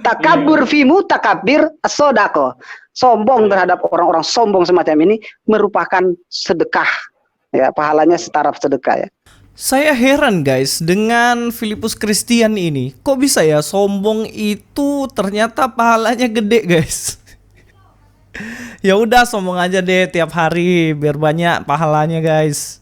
Takabur fimu takabir sodako. Sombong terhadap orang-orang sombong semacam ini merupakan sedekah. Ya, pahalanya setara sedekah ya. Saya heran guys dengan Filipus Christian ini. Kok bisa ya sombong itu ternyata pahalanya gede guys. Ya udah sombong aja deh tiap hari biar banyak pahalanya guys.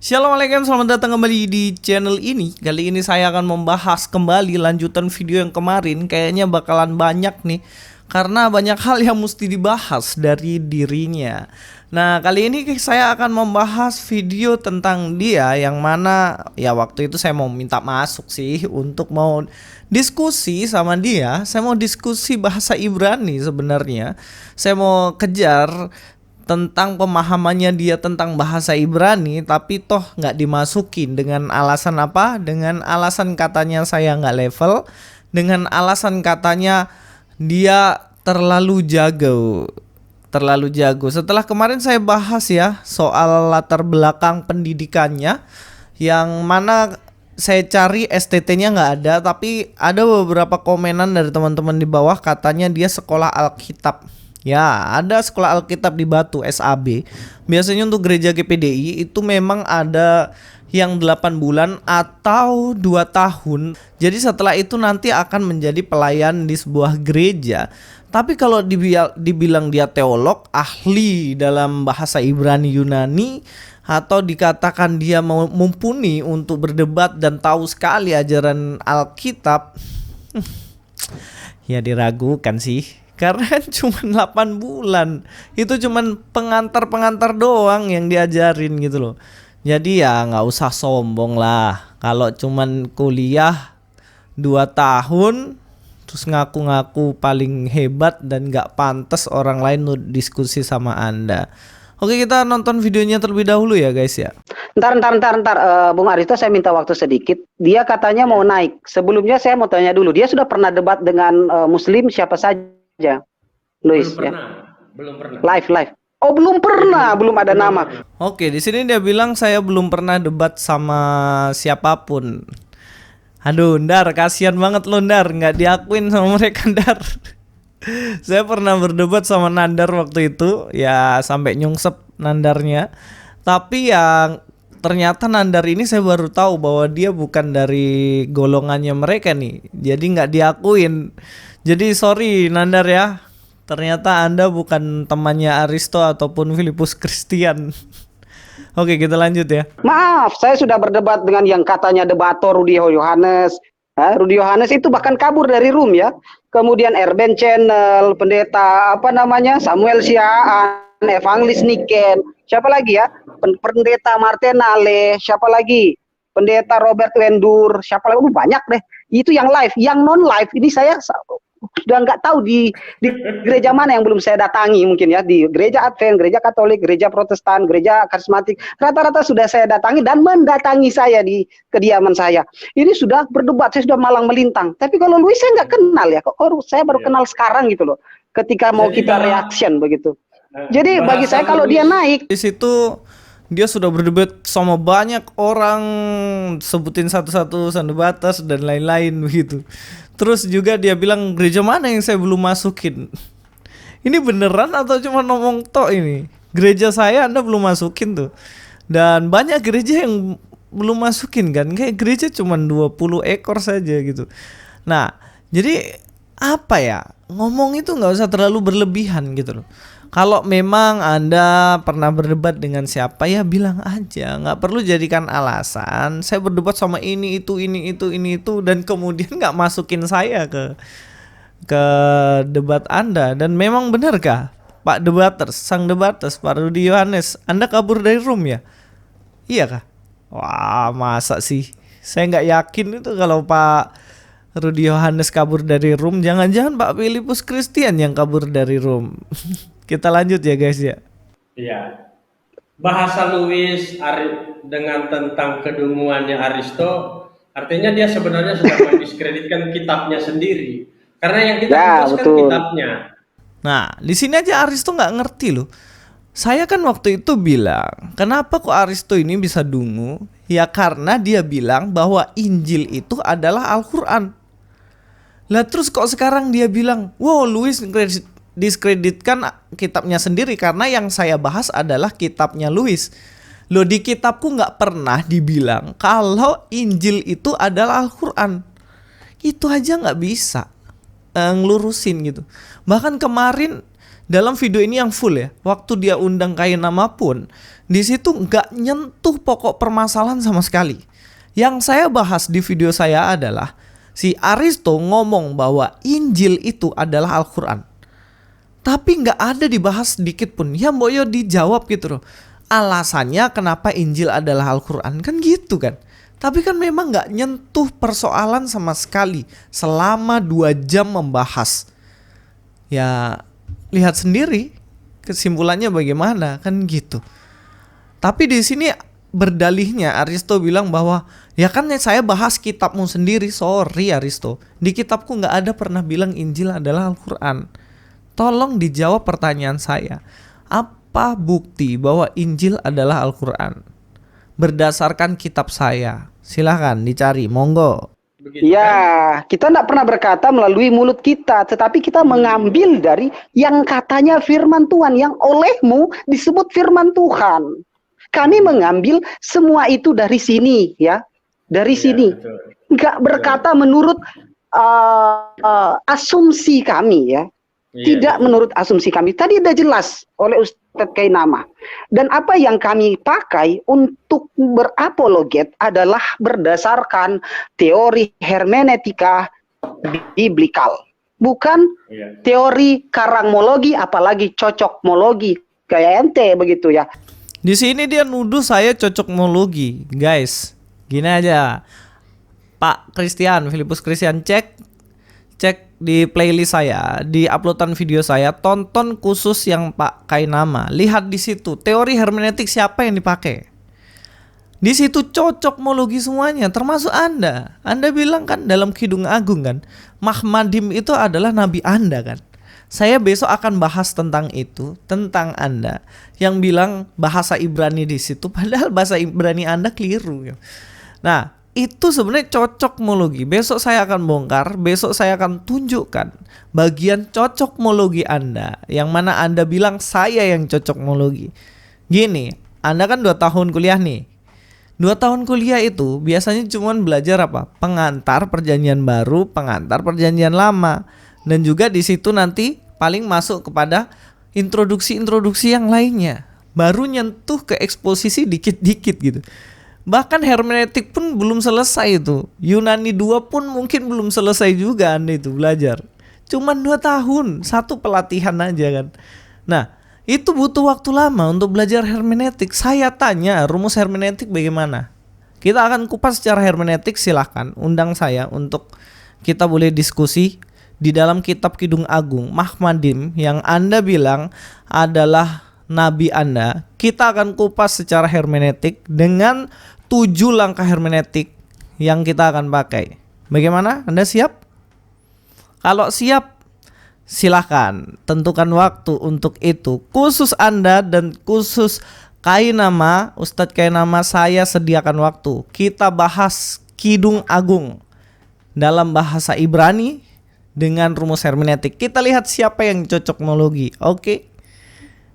Assalamualaikum, selamat datang kembali di channel ini. Kali ini saya akan membahas kembali lanjutan video yang kemarin. Kayaknya bakalan banyak nih, karena banyak hal yang mesti dibahas dari dirinya. Nah, kali ini saya akan membahas video tentang dia, yang mana ya waktu itu saya mau minta masuk sih untuk mau diskusi sama dia. Saya mau diskusi bahasa Ibrani sebenarnya. Saya mau kejar tentang pemahamannya dia tentang bahasa Ibrani, tapi toh nggak dimasukin. Dengan alasan apa? Dengan alasan katanya saya nggak level, dengan alasan katanya dia terlalu jago. Setelah kemarin saya bahas ya soal latar belakang pendidikannya, yang mana saya cari STT-nya nggak ada, tapi ada beberapa komenan dari teman-teman di bawah katanya dia sekolah Alkitab. Ya, ada sekolah Alkitab di Batu, SAB. Biasanya untuk gereja GPDI itu memang ada yang 8 bulan atau 2 tahun. Jadi setelah itu nanti akan menjadi pelayan di sebuah gereja. Tapi kalau dibilang dia teolog, ahli dalam bahasa Ibrani Yunani, atau dikatakan dia mumpuni untuk berdebat dan tahu sekali ajaran Alkitab, ya diragukan sih. Karena cuma 8 bulan. Itu cuma pengantar-pengantar doang yang diajarin gitu loh. Jadi ya gak usah sombong lah. Kalau cuman kuliah 2 tahun terus ngaku-ngaku paling hebat dan gak pantas orang lain diskusi sama Anda. Oke, kita nonton videonya terlebih dahulu ya guys ya. Ntar, Bung Aristo, saya minta waktu sedikit. Dia katanya mau naik. Sebelumnya saya mau tanya dulu. Dia sudah pernah debat dengan Muslim siapa saja? Luis belum ya. pernah. Live. Oh, belum pernah, belum ada nama. Oke, di sini dia bilang saya belum pernah debat sama siapapun. Aduh, Ndar, kasihan banget lo, Ndar, nggak diakuin sama mereka, Ndar. Saya pernah berdebat sama Nandar waktu itu, ya sampai nyungsep Nandarnya. Tapi yang ternyata Nandar ini saya baru tahu bahwa dia bukan dari golongannya mereka nih. Jadi nggak diakuin. Jadi sorry Nandar ya. Ternyata Anda bukan temannya Aristo ataupun Filipus Christian. Oke, kita lanjut ya. Maaf, saya sudah berdebat dengan yang katanya debator Rudi Yohanes. Rudi Yohanes itu bahkan kabur dari room ya. Kemudian Erben Channel, pendeta Samuel Siaan, Evangelis Niken, siapa lagi ya? Pendeta Martenale, siapa lagi? Pendeta Robert Wendur, siapa lagi? Banyak deh. Itu yang live, yang non live ini saya sudah nggak tahu di gereja mana yang belum saya datangi, mungkin ya di gereja Advent, gereja Katolik, gereja Protestan, gereja Karismatik, rata-rata sudah saya datangi dan mendatangi saya di kediaman saya. Ini sudah berdebat, saya sudah malang melintang. Tapi kalau Luis saya nggak kenal ya, kok saya baru kenal sekarang gitu loh. Ketika mau kita reaction begitu. Jadi bagi saya kalau dia naik di situ dia sudah berdebat sama banyak orang, sebutin satu-satu Sandi Batas dan lain-lain begitu. Terus juga dia bilang gereja mana yang saya belum masukin. Ini beneran atau cuma ngomong tok ini? Gereja saya Anda belum masukin tuh. Dan banyak gereja yang belum masukin kan. Kayak gereja cuma 20 ekor saja gitu. Nah, jadi apa ya? Ngomong itu gak usah terlalu berlebihan gitu loh. Kalau memang Anda pernah berdebat dengan siapa ya bilang aja, nggak perlu jadikan alasan. Saya berdebat sama ini itu dan kemudian nggak masukin saya ke debat Anda. Dan memang benarkah Pak Debaters, sang debaters, Pak Rudi Yohanes, Anda kabur dari room ya? Iya kah? Wah, masa sih? Saya nggak yakin itu kalau Pak Rudi Yohanes kabur dari room. Jangan-jangan Pak Filipus Christian yang kabur dari room. Kita lanjut ya guys ya. Iya. Bahasa Luis dengan tentang kedunguannya Aristo, artinya dia sebenarnya sudah mendiskreditkan kitabnya sendiri. Karena yang kita bahas kan kitabnya. Nah, di sini aja Aristo nggak ngerti loh. Saya kan waktu itu bilang, kenapa kok Aristo ini bisa dungu? Ya karena dia bilang bahwa Injil itu adalah Al-Quran. Lah terus kok sekarang dia bilang, wow, Lewis diskreditkan kitabnya sendiri karena yang saya bahas adalah kitabnya Lewis. Loh, di kitabku nggak pernah dibilang kalau Injil itu adalah Al-Quran. Itu aja nggak bisa ngelurusin gitu. Bahkan kemarin dalam video ini yang full ya, waktu dia undang Kainama pun di situ nggak nyentuh pokok permasalahan sama sekali. Yang saya bahas di video saya adalah si Aristo ngomong bahwa Injil itu adalah Al-Quran, tapi nggak ada dibahas sedikit pun. Ya Mboyo dijawab gitu loh, alasannya kenapa Injil adalah Al-Quran, kan gitu kan. Tapi kan memang nggak nyentuh persoalan sama sekali selama 2 jam membahas. Ya lihat sendiri kesimpulannya bagaimana kan gitu. Tapi di sini berdalihnya Aristo bilang bahwa ya kan saya bahas kitabmu sendiri. Sorry Aristo, di kitabku nggak ada pernah bilang Injil adalah Al-Quran. Tolong dijawab pertanyaan saya. Apa bukti bahwa Injil adalah Al-Quran? Berdasarkan kitab saya. Silahkan dicari, monggo. Begitu kan? Ya, kita tidak pernah berkata melalui mulut kita, tetapi kita mengambil dari yang katanya firman Tuhan, yang olehmu disebut firman Tuhan. Kami mengambil semua itu dari sini, ya, dari Iya, sini. betul. Nggak berkata menurut asumsi kami, ya. Iya, Tidak betul. menurut asumsi kami. Tadi sudah jelas oleh Ustadz Kainama. Dan apa yang kami pakai untuk berapologet adalah berdasarkan teori hermeneutika biblikal. Bukan Iya. teori karangmologi, apalagi cocokmologi. Kayak ente begitu ya. Di sini dia nuduh saya cocokmologi, guys. Gini aja, Pak Christian, Filipus Christian, cek di playlist saya, di uploadan video saya, tonton khusus yang Pak Kainama. Lihat di situ teori hermeneutik siapa yang dipakai. Di situ cocokmologi semuanya, termasuk Anda. Anda bilang kan dalam Kidung Agung kan, Mahmadim itu adalah nabi Anda kan. Saya besok akan bahas tentang itu, tentang Anda yang bilang bahasa Ibrani di situ, padahal bahasa Ibrani Anda keliru. Nah, itu sebenarnya cocokmologi. Besok saya akan bongkar, besok saya akan tunjukkan bagian cocokmologi Anda, yang mana Anda bilang saya yang cocokmologi. Gini, Anda kan 2 tahun kuliah nih. 2 tahun kuliah itu biasanya cuma belajar apa? Pengantar perjanjian baru, pengantar perjanjian lama. Dan juga di situ nanti paling masuk kepada introduksi-introduksi yang lainnya. Baru nyentuh ke eksposisi dikit-dikit gitu. Bahkan hermeneutik pun belum selesai itu. Yunani 2 pun mungkin belum selesai juga Anda itu belajar. Cuman 2 tahun, satu pelatihan aja kan. Nah, itu butuh waktu lama untuk belajar hermeneutik. Saya tanya, rumus hermeneutik bagaimana? Kita akan kupas secara hermeneutik, silahkan undang saya untuk kita boleh diskusi di dalam kitab Kidung Agung, Mahmadim yang Anda bilang adalah nabi Anda. Kita akan kupas secara hermeneutik dengan 7 langkah hermeneutik yang kita akan pakai. Bagaimana? Anda siap? Kalau siap, silahkan tentukan waktu untuk itu. Khusus Anda dan khusus Kainama, Ustadz Kainama, saya sediakan waktu. Kita bahas Kidung Agung dalam bahasa Ibrani dengan rumus hermeneutik. Kita lihat siapa yang cocokmologi. Oke.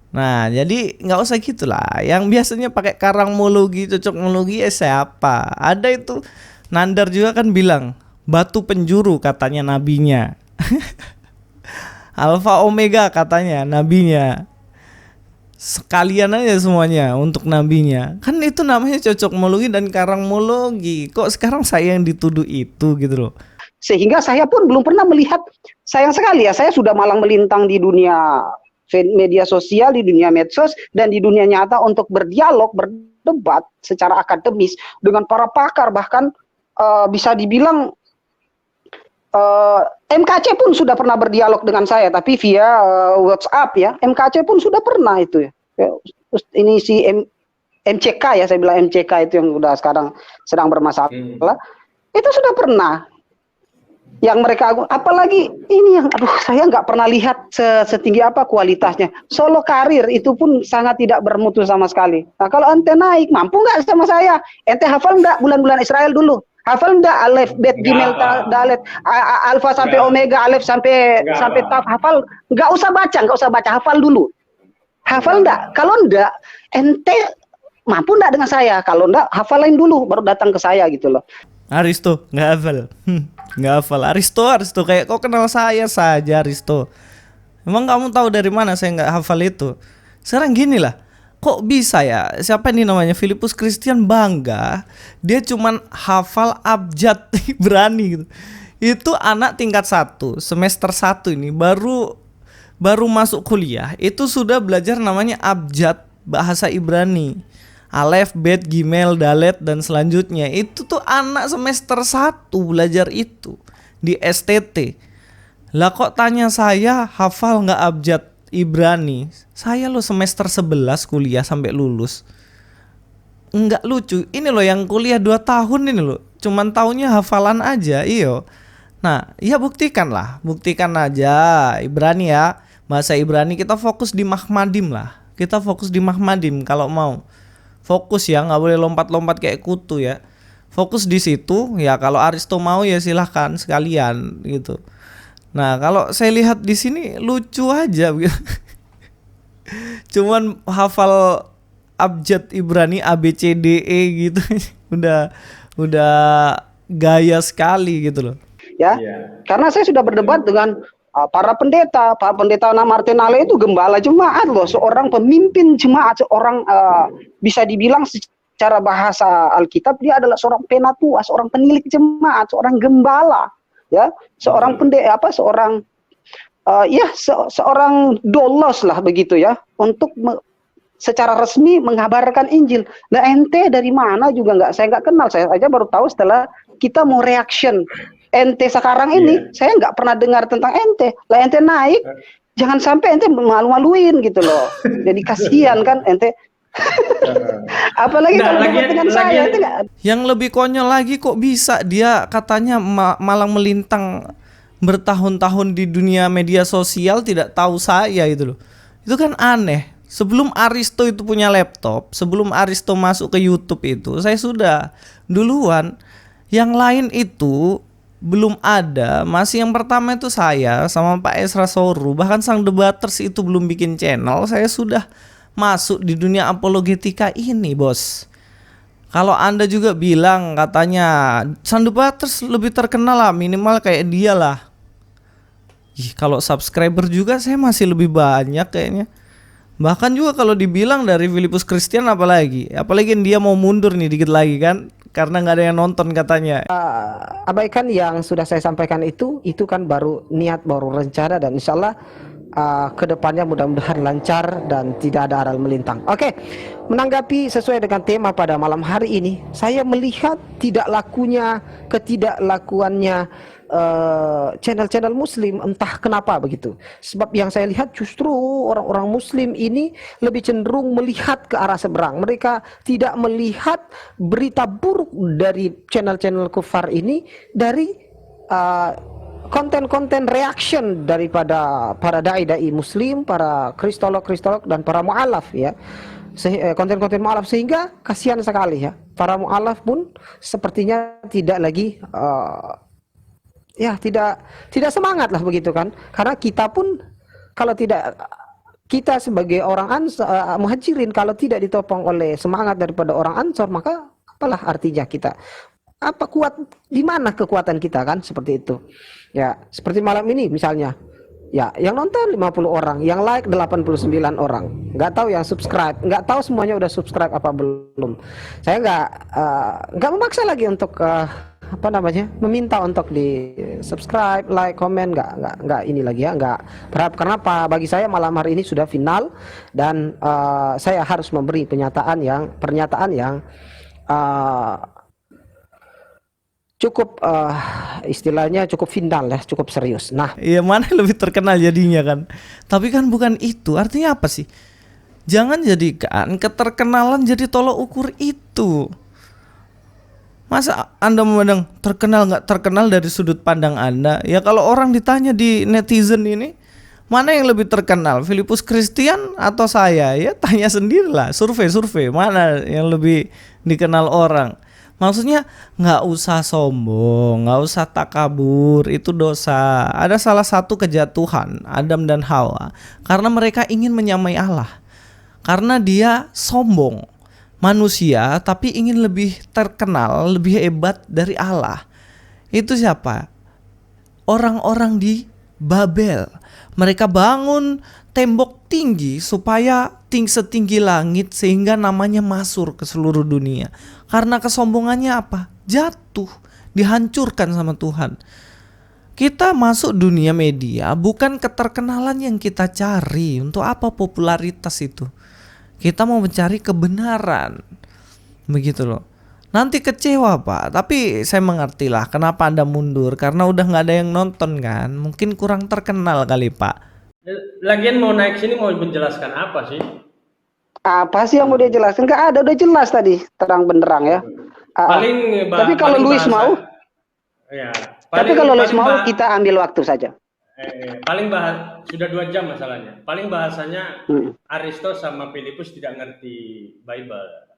Nah, jadi nggak usah gitulah. Yang biasanya pakai karangmologi, cocokmologi siapa? Ada itu Nandar juga kan bilang batu penjuru katanya nabinya. Alfa Omega katanya nabinya. Sekalian aja semuanya untuk nabinya. Kan itu namanya cocokmologi dan karangmologi. Kok sekarang saya yang dituduh itu gitu loh. Sehingga saya pun belum pernah melihat, sayang sekali ya, saya sudah malang melintang di dunia media sosial, di dunia medsos, dan di dunia nyata untuk berdialog, berdebat secara akademis dengan para pakar. Bahkan bisa dibilang MKC pun sudah pernah berdialog dengan saya, tapi via WhatsApp ya. MKC pun sudah pernah itu ya. Ini si MCK ya, saya bilang MCK itu yang udah sekarang sedang bermasalah. Itu sudah pernah. yang mereka apalagi ini yang aduh saya nggak pernah lihat setinggi apa kualitasnya. Solo karir itu pun sangat tidak bermutu sama sekali. Nah kalau ente naik mampu nggak sama saya? Ente hafal nggak bulan-bulan Israel dulu? Hafal nggak alef bet gimel dalet alfa sampai omega alef sampai taf hafal? Nggak usah baca hafal dulu. Hafal nggak? Kalau nggak ente mampu nggak dengan saya? Kalau nggak hafalin dulu baru datang ke saya gitu loh. Aristo nggak hafal. Nggak hafal. Aristo kayak kok kenal saya saja Aristo. Emang kamu tahu dari mana saya nggak hafal itu? Sekarang gini lah, kok bisa ya? Siapa ini namanya Filipus Christian bangga dia cuman hafal abjad Ibrani gitu. Itu anak tingkat 1 semester 1 ini baru masuk kuliah itu sudah belajar namanya abjad bahasa Ibrani. Alef, Bet, Gimel, Dalet dan selanjutnya. Itu tuh anak semester 1 belajar itu di STT. Lah kok tanya saya hafal nggak abjad Ibrani? Saya lo semester 11 kuliah sampai lulus. Nggak lucu. Ini loh yang kuliah 2 tahun ini loh. Cuman taunya hafalan aja, iyo. Nah, ya buktikan aja Ibrani ya. Bahasa Ibrani kita fokus di Mahmadim lah. Kita fokus di Mahmadim kalau mau. Fokus ya, nggak boleh lompat-lompat kayak kutu ya. Fokus di situ ya. Kalau Aristo mau ya silahkan sekalian gitu. Nah kalau saya lihat di sini lucu aja cuman hafal abjad Ibrani A B C D E gitu. udah gaya sekali gitu loh. Ya, karena saya sudah berdebat dengan para pendeta. Pak Pendeta Martinale itu gembala jemaat loh, seorang pemimpin jemaat, seorang bisa dibilang secara bahasa Alkitab dia adalah seorang penatua, seorang penilik jemaat, seorang gembala, ya, seorang pendeta seorang seorang dolos lah begitu ya, untuk secara resmi mengabarkan Injil. Nah ente dari mana juga saya nggak kenal, saya aja baru tahu setelah kita mau reaction. Ente sekarang ini saya nggak pernah dengar tentang ente. Lah ente naik, jangan sampai ente malu-maluin gitu loh. Jadi kasihan kan ente. Apalagi kalau dengan saya itu gak... Yang lebih konyol lagi kok bisa dia katanya malang melintang bertahun-tahun di dunia media sosial tidak tahu saya gitu loh. Itu kan aneh. Sebelum Aristo itu punya laptop, sebelum Aristo masuk ke YouTube itu, saya sudah duluan. Yang lain itu belum ada, masih yang pertama itu saya sama Pak Esra Soru, bahkan sang debaters itu belum bikin channel, saya sudah masuk di dunia apologetika ini, bos. Kalau Anda juga bilang katanya sang debaters lebih terkenal lah, minimal kayak dia lah. Kalau subscriber juga saya masih lebih banyak kayaknya. Bahkan juga kalau dibilang dari Filipus Christian apalagi dia mau mundur nih dikit lagi kan, karena nggak ada yang nonton katanya. Abaikan yang sudah saya sampaikan itu kan baru niat, baru rencana, dan insya Allah kedepannya mudah-mudahan lancar dan tidak ada aral melintang. Oke, menanggapi sesuai dengan tema pada malam hari ini, saya melihat ketidaklakuannya channel-channel Muslim, entah kenapa begitu. Sebab yang saya lihat justru orang-orang Muslim ini lebih cenderung melihat ke arah seberang. Mereka tidak melihat berita buruk dari channel-channel kufar ini, dari konten-konten reaction daripada para dai-dai Muslim, para kristolog dan para mu'alaf ya. Konten-konten mu'alaf, sehingga kasihan sekali ya. Para mu'alaf pun sepertinya tidak lagi tidak semangat lah begitu kan, karena kita pun kita sebagai orang muhajirin kalau tidak ditopang oleh semangat daripada orang Ansor, maka apalah artinya kita, kuat di mana kekuatan kita kan, seperti itu ya. Seperti malam ini misalnya ya, yang nonton 50 orang, yang like 89 orang, nggak tahu yang subscribe, nggak tahu semuanya udah subscribe apa belum. Saya nggak memaksa lagi untuk meminta untuk di subscribe, like, komen, nggak ini lagi ya, nggak berharap. Karena apa? Bagi saya malam hari ini sudah final, dan saya harus memberi pernyataan yang cukup istilahnya cukup final ya, cukup serius. Nah, iya, mana yang lebih terkenal jadinya kan. Tapi kan bukan itu. Artinya apa sih? Jangan jadikan keterkenalan jadi tolok ukur itu. Masa Anda memandang terkenal nggak terkenal dari sudut pandang Anda? Ya kalau orang ditanya di netizen ini, mana yang lebih terkenal, Filipus Christian atau saya? Ya tanya sendirilah, survei mana yang lebih dikenal orang. Maksudnya nggak usah sombong, nggak usah takabur, itu dosa. Ada salah satu kejatuhan Adam dan Hawa karena mereka ingin menyamai Allah. Karena dia sombong, manusia tapi ingin lebih terkenal, lebih hebat dari Allah. Itu siapa? Orang-orang di Babel. Mereka bangun tembok tinggi supaya setinggi langit sehingga namanya masur ke seluruh dunia. Karena kesombongannya apa? Jatuh, dihancurkan sama Tuhan. Kita masuk dunia media bukan keterkenalan yang kita cari. Untuk apa popularitas itu? Kita mau mencari kebenaran. Begitu loh. Nanti kecewa Pak, tapi saya mengerti lah kenapa Anda mundur. Karena udah gak ada yang nonton kan. Mungkin kurang terkenal kali Pak. Lagian mau naik sini mau menjelaskan apa sih? Apa sih yang mau dia jelaskan? Nggak ada, udah jelas tadi, terang benderang ya. Tapi kalau Luis mau, ya, tapi kalau Luis mau kita ambil waktu saja. Paling sudah 2 jam masalahnya. Paling bahasanya Aristo sama Filipus tidak ngerti Bible.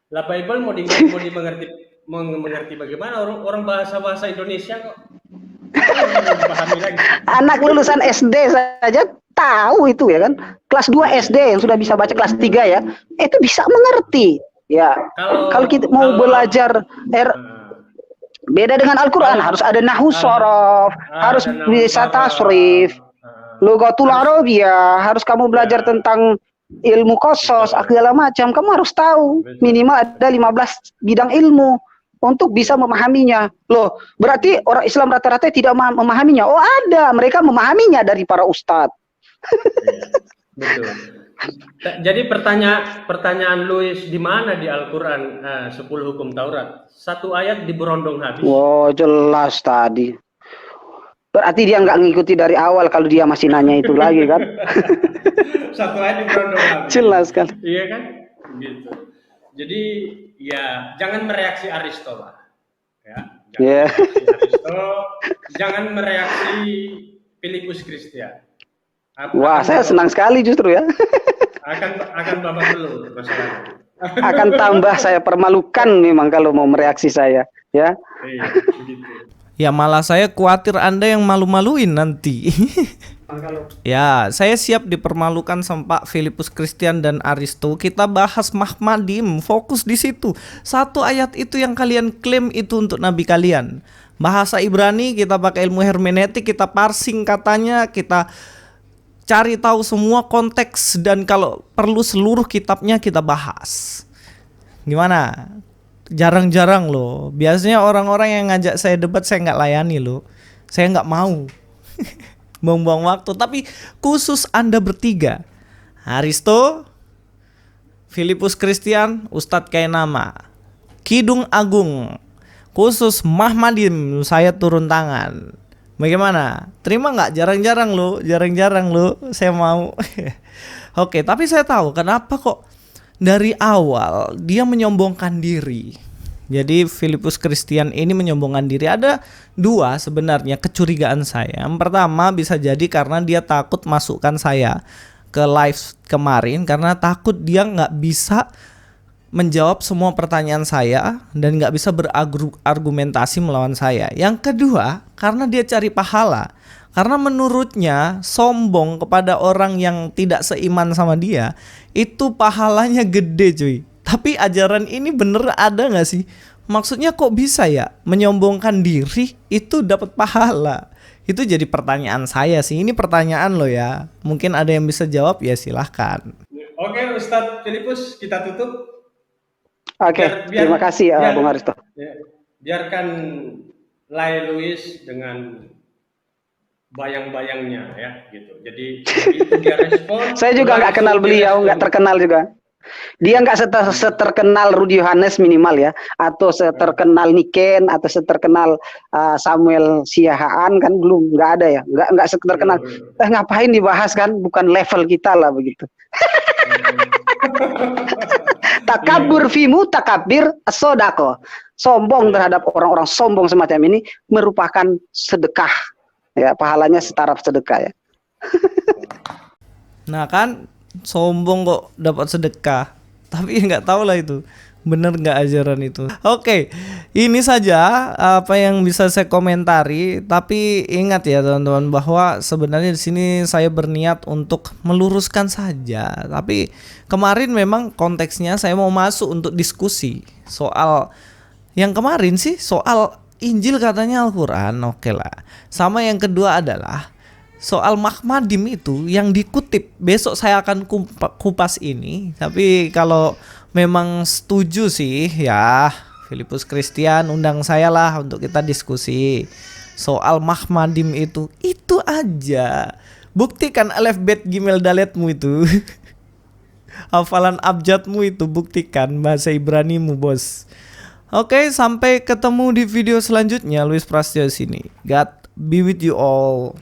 Lah Bible mau mengerti bagaimana orang bahasa Indonesia kok. Pahami lagi. Anak lulusan SD saja tahu itu ya kan. Kelas 2 SD yang sudah bisa baca kelas 3 ya, itu bisa mengerti. Ya. Kalau kita mau belajar beda dengan Al-Qur'an, harus ada nahwu shorof, harus bisa tasrif, lughatul arabiyah, harus kamu belajar tentang ilmu qasas, segala macam, kamu harus tahu. Minimal ada 15 bidang ilmu untuk bisa memahaminya. Loh, berarti orang Islam rata-rata tidak memahaminya. Oh, ada, mereka memahaminya dari para ustadz. Betul. Jadi pertanyaan Luis, di mana di Al-Qur'an 10 hukum Taurat? Satu ayat diberondong habis. Oh, jelas tadi. Berarti dia nggak ngikuti dari awal kalau dia masih nanya itu lagi kan? Satu ayat diberondong habis. Jelas kan? Iya kan? Gitu. Jadi ya jangan mereaksi Aristo lah. Ya, mereaksi Aristo, jangan mereaksi Filipus Christian. Wah, saya senang sekali justru ya. Akan babak belur masalahnya. Akan tambah saya permalukan memang kalau mau mereaksi saya, ya. Iya, begitu. Ya malah saya khawatir Anda yang malu-maluin nanti. Ya, saya siap dipermalukan sama Pak Filipus Christian dan Aristo. Kita bahas Mahmadim, fokus di situ. Satu ayat itu yang kalian klaim itu untuk nabi kalian. Bahasa Ibrani kita pakai ilmu hermeneutik, kita parsing katanya, kita cari tahu semua konteks dan kalau perlu seluruh kitabnya kita bahas. Gimana? Jarang-jarang loh. Biasanya orang-orang yang ngajak saya debat saya nggak layani loh. Saya nggak mau. Buang-buang waktu. Tapi khusus Anda bertiga, Aristo, Filipus Christian, Ustadz Kainama, Kidung Agung, khusus Mahmadim, saya turun tangan. Bagaimana? Terima nggak? Jarang-jarang lo, saya mau. Oke, tapi saya tahu kenapa kok dari awal dia menyombongkan diri. Jadi Filipus Christian ini menyombongkan diri. Ada 2 sebenarnya kecurigaan saya. Yang pertama bisa jadi karena dia takut masukkan saya ke live kemarin karena takut dia nggak bisa menjawab semua pertanyaan saya dan nggak bisa berargumentasi melawan saya. Yang kedua, karena dia cari pahala. Karena menurutnya sombong kepada orang yang tidak seiman sama dia, itu pahalanya gede cuy. Tapi ajaran ini bener ada nggak sih? Maksudnya kok bisa ya menyombongkan diri itu dapat pahala? Itu jadi pertanyaan saya sih. Ini pertanyaan lo ya. Mungkin ada yang bisa jawab ya silahkan. Oke Ustadz Filipus, kita tutup. Oke, terima kasih Bung Aristo. Biarkan Lai Luis dengan bayang-bayangnya ya gitu. Jadi itu dia respon. Saya juga nggak kenal beliau, nggak terkenal juga. Dia nggak seterkenal Rudi Yohanes minimal ya, atau seterkenal Niken, atau seterkenal Samuel Siahaan kan belum, nggak ada ya, nggak seterkenal. Ngapain dibahas kan, bukan level kita lah begitu. Takabur fimu takabir sodako. sombong terhadap orang-orang sombong semacam ini merupakan sedekah. Ya, pahalanya setara sedekah ya. Nah kan sombong kok dapat sedekah, tapi nggak tahu lah itu bener nggak ajaran itu. Oke, ini saja apa yang bisa saya komentari. Tapi ingat ya teman-teman bahwa sebenarnya di sini saya berniat untuk meluruskan saja. Tapi kemarin memang konteksnya saya mau masuk untuk diskusi soal yang kemarin sih soal Injil katanya Al-Quran, oke lah. Sama yang kedua adalah soal Mahmadim itu yang dikutip. Besok saya akan kupas ini. Tapi kalau memang setuju sih ya Filipus Christian undang saya lah untuk kita diskusi soal Mahmadim itu aja. Buktikan alef bet gimel daletmu itu. Hafalan abjadmu itu buktikan bahasa Ibranimu bos. Oke, sampai ketemu di video selanjutnya. Luis Prasetyo sini. God be with you all.